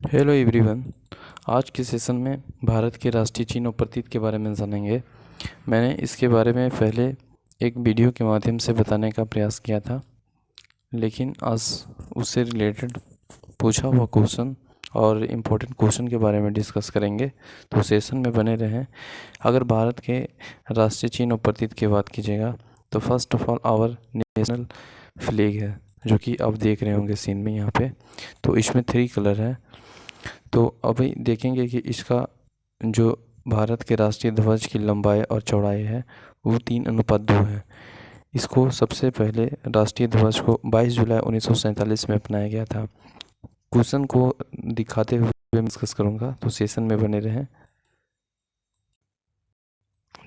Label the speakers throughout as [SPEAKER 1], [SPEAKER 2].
[SPEAKER 1] Hello everyone. आज के session में भारत के राष्ट्रीय चिन्ह और प्रतीक के बारे में जानेंगे। मैंने इसके बारे में पहले एक वीडियो के माध्यम से बताने का प्रयास किया था, लेकिन आज उससे रिलेटेड पूछा हुआ क्वेश्चन और इम्पोर्टेंट क्वेश्चन के बारे में डिस्कस करेंगे, तो सेशन में बने रहें। अगर भारत के राष्ट्रीय चिन्ह और प्रतीक की बात कीजिएगा तो first of all our national flag है, जो कि आप देख रहे होंगे सीन में यहाँ पे। तो इसमें 3 कलर है। तो अभी देखेंगे कि इसका जो भारत के राष्ट्रीय ध्वज की लंबाई और चौड़ाई है वो 3:2 है। इसको सबसे पहले राष्ट्रीय ध्वज को 22 जुलाई 1947 में अपनाया गया था। क्वेश्चन को दिखाते हुए मैं डिस्कस करूँगा, तो सेशन में बने रहें।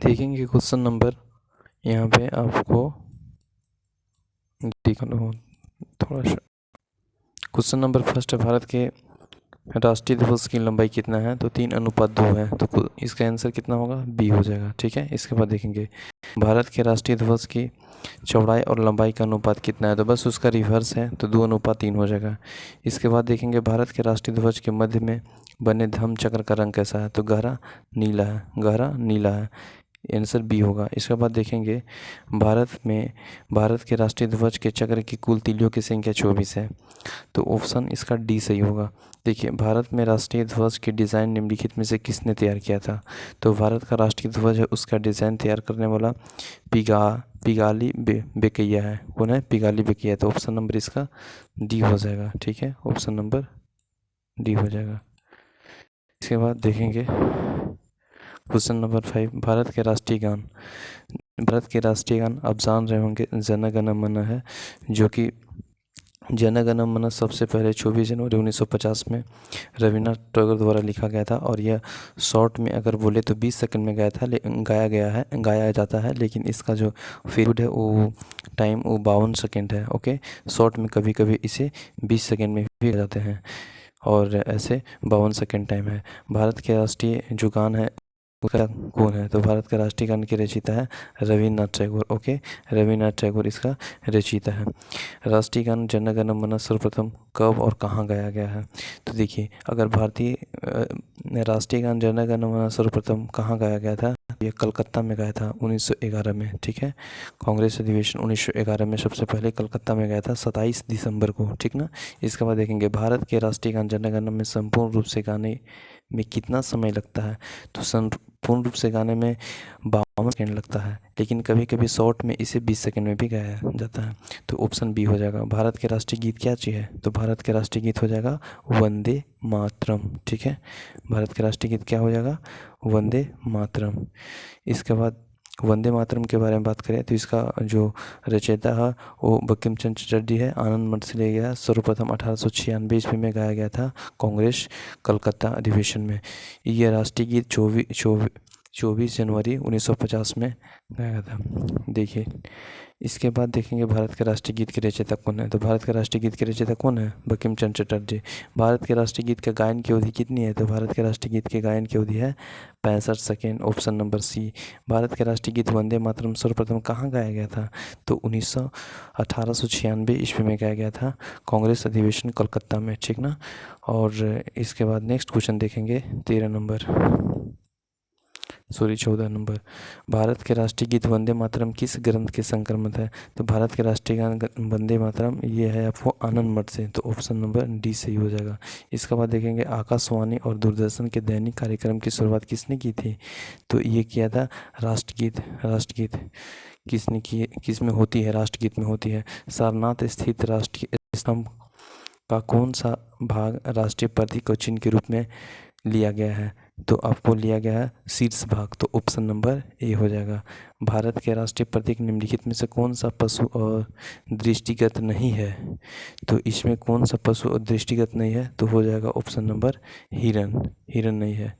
[SPEAKER 1] देखेंगे क्वेश्चन नंबर यहाँ पे आपको दिखाना थोड़ा सा। क्वेश्चन नंबर फर्स्ट है, भारत के राष्ट्रीय ध्वज की लंबाई कितना है? तो 3:2 है। तो इसका आंसर कितना होगा? बी हो जाएगा। ठीक है। इसके बाद देखेंगे भारत के राष्ट्रीय ध्वज की चौड़ाई और लंबाई का अनुपात कितना है? तो बस उसका रिवर्स है, तो 2:3 हो जाएगा। इसके बाद देखेंगे भारत के राष्ट्रीय ध्वज के मध्य में बने धम्म चक्र का रंग कैसा है? तो गहरा नीला है, गहरा नीला है। आंसर बी होगा। इसके बाद देखेंगे भारत के राष्ट्रीय ध्वज के चक्र की कुल तीलियों की संख्या 24 है। तो ऑप्शन इसका डी सही होगा। देखिए, भारत में राष्ट्रीय ध्वज की डिज़ाइन निम्नलिखित में से किसने तैयार किया था? तो भारत का राष्ट्रीय ध्वज है, उसका डिज़ाइन तैयार करने वाला पिगाली बेकैया है। कौन है? पिगाली बेकैया। तो ऑप्शन नंबर इसका डी हो जाएगा। ठीक है, ऑप्शन नंबर डी हो जाएगा। इसके बाद देखेंगे क्वेश्चन नंबर 5, भारत के राष्ट्रीय गान। भारत के राष्ट्रीय गान आप जान रहे होंगे जन गण मन है, जो कि जन गण मन सबसे पहले 24 जनवरी 1950 में रविन्द्रनाथ टैगोर द्वारा लिखा गया था। और यह शॉर्ट में अगर बोले तो 20 सेकंड में गाया जाता है, लेकिन इसका जो पीरियड है वो टाइम वो 52 सेकंड है। ओके, शॉर्ट में कभी कभी इसे 20 सेकंड में भी जाते हैं, और ऐसे 52 सेकंड टाइम है। भारत के राष्ट्रीय जो गान है उसका कौन है? तो भारत का राष्ट्रीय गान की रचयिता है रविन्द्रनाथ टैगोर। ओके, रविन्द्रनाथ टैगोर इसका रचयिता है। राष्ट्रीय गान जन गण मन सर्वप्रथम कब और कहाँ गाया गया है? तो देखिए, अगर भारतीय राष्ट्रीय गान जन गण मन सर्वप्रथम कहाँ गाया गया था? ये कलकत्ता में गाया था 1911 में। ठीक है, कांग्रेस अधिवेशन 1911 में सबसे पहले कलकत्ता में गया था 27 दिसंबर को। ठीक ना। इसके बाद देखेंगे भारत के राष्ट्रीय गान जन गण में संपूर्ण रूप से गाने में कितना समय लगता है? तो संपूर्ण रूप से गाने में 52 सेकंड लगता है, लेकिन कभी कभी शॉर्ट में इसे 20 सेकंड में भी गाया जाता है। तो ऑप्शन बी हो जाएगा। भारत के राष्ट्रीय गीत क्या चीज़ है? तो भारत के राष्ट्रीय गीत हो जाएगा वंदे मातरम। ठीक है, भारत के राष्ट्रीय गीत क्या हो जाएगा? वंदे मातरम। इसके बाद वंदे मातरम के बारे में बात करें तो इसका जो रचयिता है वो बंकिम चंद्र चटर्जी है, आनंद मठ से लिया गया। सर्वप्रथम 1896 ईस्वी में गाया गया था कांग्रेस कलकत्ता अधिवेशन में। यह राष्ट्रीय गीत 24 जनवरी 1950 में गाया था। देखिए, इसके बाद देखेंगे भारत के राष्ट्रीय गीत के रचयिता कौन है? तो भारत के राष्ट्रीय गीत के रचयिता कौन है? बंकिम चंद्र चटर्जी। भारत के राष्ट्रीय गीत का गायन की अवधि कितनी है? तो भारत के राष्ट्रीय गीत के गायन की अवधि है 65 second. Option number C. Bharat के राष्ट्रीय गीत वंदे मातरम सर्वप्रथम कहाँ गाया गया था? तो 1896 ईस्वी में गाया गया था कांग्रेस अधिवेशन कलकत्ता में। ठीक ना। और इसके बाद नेक्स्ट क्वेश्चन देखेंगे 14 नंबर। भारत के राष्ट्रीय गीत वंदे मातरम किस ग्रंथ के संक्रमित है? तो भारत के राष्ट्रीय गान वंदे मातरम ये है आपको आनंद मठ से। तो ऑप्शन नंबर डी सही हो जाएगा। इसके बाद देखेंगे आकाशवाणी और दूरदर्शन के दैनिक कार्यक्रम की शुरुआत किसने की थी? तो ये किया था राष्ट्रगीत किसने की, किस में होती है? राष्ट्रगीत में होती है। सारनाथ स्थित राष्ट्रीय स्तंभ का कौन सा भाग राष्ट्रीय प्रतीक और चिन्ह के रूप में लिया गया है? तो आपको लिया गया है शीर्ष भाग। तो ऑप्शन नंबर ए हो जाएगा। भारत के राष्ट्रीय प्रतीक निम्नलिखित में से कौन सा पशु और दृष्टिगत नहीं है? तो इसमें कौन सा पशु और दृष्टिगत नहीं है? तो हो जाएगा ऑप्शन नंबर हिरन। हिरन नहीं है।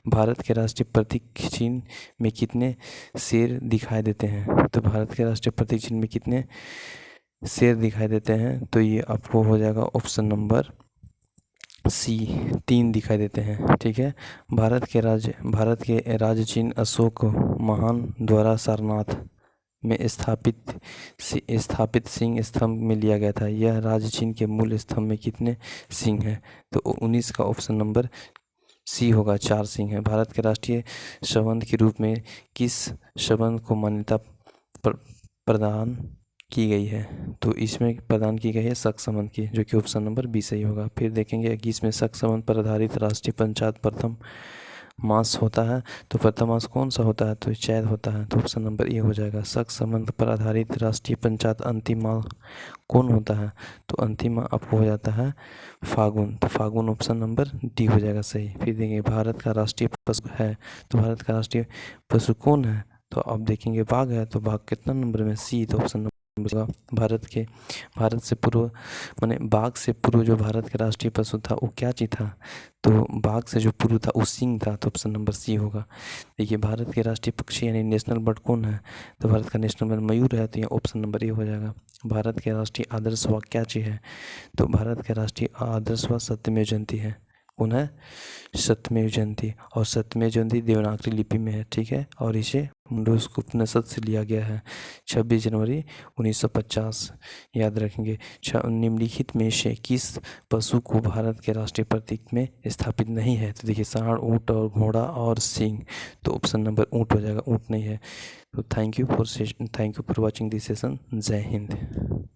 [SPEAKER 1] भारत के राष्ट्रीय प्रतीक चिन्ह में कितने शेर दिखाई देते हैं? तो भारत के राष्ट्रीय प्रतीक चिन्ह में कितने शेर दिखाई देते हैं? तो ये आपको हो जाएगा ऑप्शन नंबर सी, 3 दिखाई देते हैं। ठीक है। भारत के राज्य चिन्ह अशोक महान द्वारा सारनाथ में स्थापित सिंह स्तंभ में लिया गया था। यह राज्य चीन के मूल स्तंभ में कितने सिंह हैं? तो 19 का ऑप्शन नंबर सी होगा, 4 सिंह हैं। भारत के राष्ट्रीय संबंध के रूप में किस संबंध को मान्यता प्रदान की गई है? तो इसमें प्रदान की गई है शक संबंध की, जो कि ऑप्शन नंबर बी सही होगा। फिर देखेंगे कि इसमें शक संबंध पर आधारित राष्ट्रीय पंचायत प्रथम मास होता है, तो प्रथम मास कौन सा होता है? तो चैत होता है, तो ऑप्शन नंबर ए हो जाएगा। शक संबंध पर आधारित राष्ट्रीय पंचायत अंतिम माह कौन होता है? तो अंतिम माह आपको हो जाता है फागुन, तो फागुन ऑप्शन नंबर डी हो जाएगा सही। फिर देखेंगे भारत का राष्ट्रीय पशु है, तो भारत का राष्ट्रीय पशु कौन है? तो अब देखेंगे बाघ है, तो बाघ कितना नंबर में? सी, तो ऑप्शन नंबर भारत से पूर्व माने बाघ से पूर्व जो भारत का राष्ट्रीय पशु था वो क्या चीज था? तो बाघ से जो पूर्व था वो सिंह था, तो ऑप्शन नंबर सी होगा। देखिए भारत के राष्ट्रीय पक्षी यानी नेशनल बर्ड कौन है? तो भारत का नेशनल बर्ड मयूर है, तो ये ऑप्शन नंबर ए हो जाएगा। भारत के राष्ट्रीय आदर्श वाक्य क्या चीज है? तो भारत के राष्ट्रीय आदर्श वाक्य सत्यमेव जयते है। कौन है? सत्यमेव जयते। और सत्यमेव जयते देवनागरी लिपि में है, ठीक है। और इसे मुंडक उपनिषद से लिया गया है, 26 जनवरी 1950। याद रखेंगे। निम्नलिखित में से किस पशु को भारत के राष्ट्रीय प्रतीक में स्थापित नहीं है? तो देखिए सांड, ऊँट और घोड़ा और सिंह, तो ऑप्शन नंबर ऊँट हो जाएगा। ऊँट नहीं है। तो thank you for watching this session. जय हिंद।